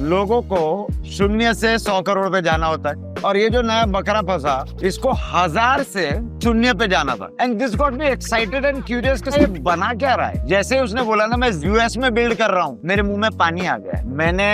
लोगों को 0 से 100 करोड़ पे जाना होता है, और ये जो नया बकरा फंसा इसको 1000 से 0 पे जाना था। And this got me excited and curious कि ये बना क्या रहा है। जैसे ही उसने बोला ना मैं यूएस में बिल्ड कर रहा हूँ, मेरे मुंह में पानी आ गया। मैंने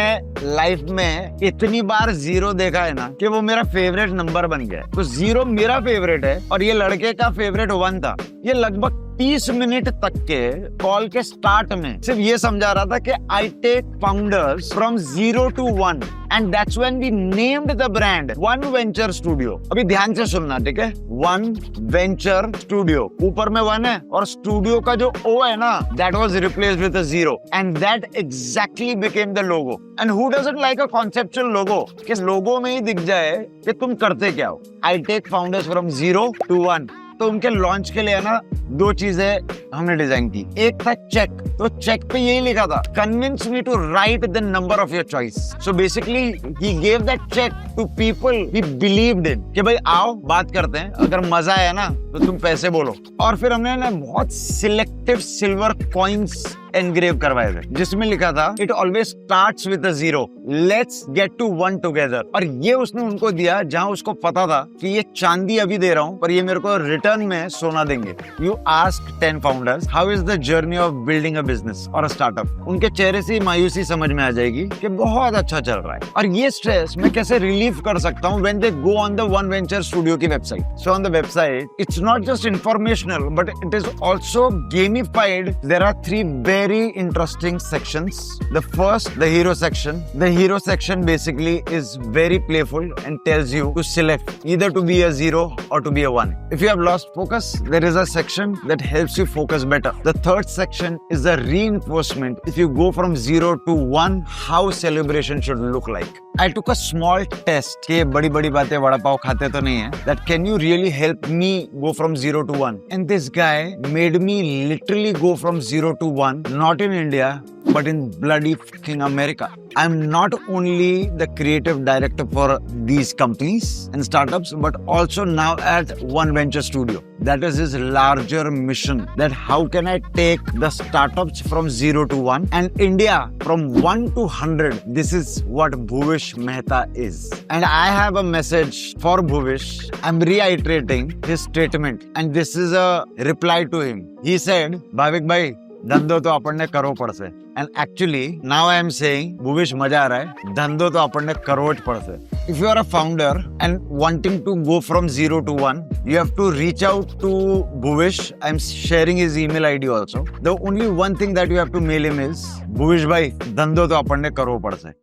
लाइफ में इतनी बार 0 देखा है ना कि वो मेरा फेवरेट नंबर बन गया। तो 0 मेरा फेवरेट है और ये लड़के का फेवरेट 1 था। ये लगभग 30 मिनट तक के कॉल के स्टार्ट में सिर्फ ये समझा रहा था कि I take founders from 0 to 1 and that's when we named the brand one venture studio. अभी ध्यान से सुनना, ठीक है? वन वेंचर स्टूडियो, ऊपर में 1 है और स्टूडियो का जो O है ना, that was replaced with a 0 and that exactly became the logo. And who doesn't like a conceptual logo, कि लोगो में ही दिख जाए कि तुम करते क्या हो। I take founders from 0 to 1। तो उनके लॉन्च के लिए ना 2 चीजें हमने डिजाइन की। एक था चेक, तो चेक पे यही लिखा था convince me to write the number of your choice. So basically he gave that cheque to people he believed in कि भाई आओ बात करते हैं, अगर मजा आया ना तो तुम पैसे बोलो। और फिर हमने ना बहुत सिलेक्टिव सिल्वर कॉइन्स एनग्रेव करवाए थे जिसमें लिखा था it always starts with a 0, let's get to 1 together. और ये उसने उनको दिया जहां उसको पता था कि ये चांदी अभी दे रहा हूं पर ये मेरे को रिटर्न में सोना देंगे। You ask 10 founders how is the journey of building a business और अ स्टार्टअप, उनके चेहरे से मायूसी समझ में आ जाएगी कि बहुत अच्छा चल रहा है। और ये स्ट्रेस मैं कैसे रिलीव कर सकता हूँ when they go on the one venture studio की website. So on the website it's not just informational but it is also gamified. There are 3 very interesting sections. The first, the hero section. The hero section basically is very playful and tells you to select either to be a 0 or to be a 1. If you have lost focus, there is a section that helps you focus better. The third section is a reinforcement. If you go from 0 to 1, how celebration should look like. I took a small test कि बड़ी बातें वड़ा पाव खाते तो नहीं है, that can you really help me go from 0 to 1. And this guy made me literally go from 0 to 1, not in India but in bloody fucking America. I'm not only the creative director for these companies and startups but also now at One Venture Studio. That is his larger mission, that how can I take the startups from 0 to 1 and India from 1 to 100. This is what Bhuvish Mehta is. And I have a message for Bhuvish. I'm reiterating his statement and this is a reply to him. He said, Bhavik भाई धंधो तो अपन ने करो पड़ से। And actually now I am saying भूविश मजा आ रहा है, धंधो तो अपन ने करोड़ पड़ से। If you are a founder and wanting to go from 0 to 1, you have to reach out to Bhuvish. I'm sharing his email ID also. The only one thing that you have to mail him is भूविश भाई धंधो तो अपन ने करो पड़ से।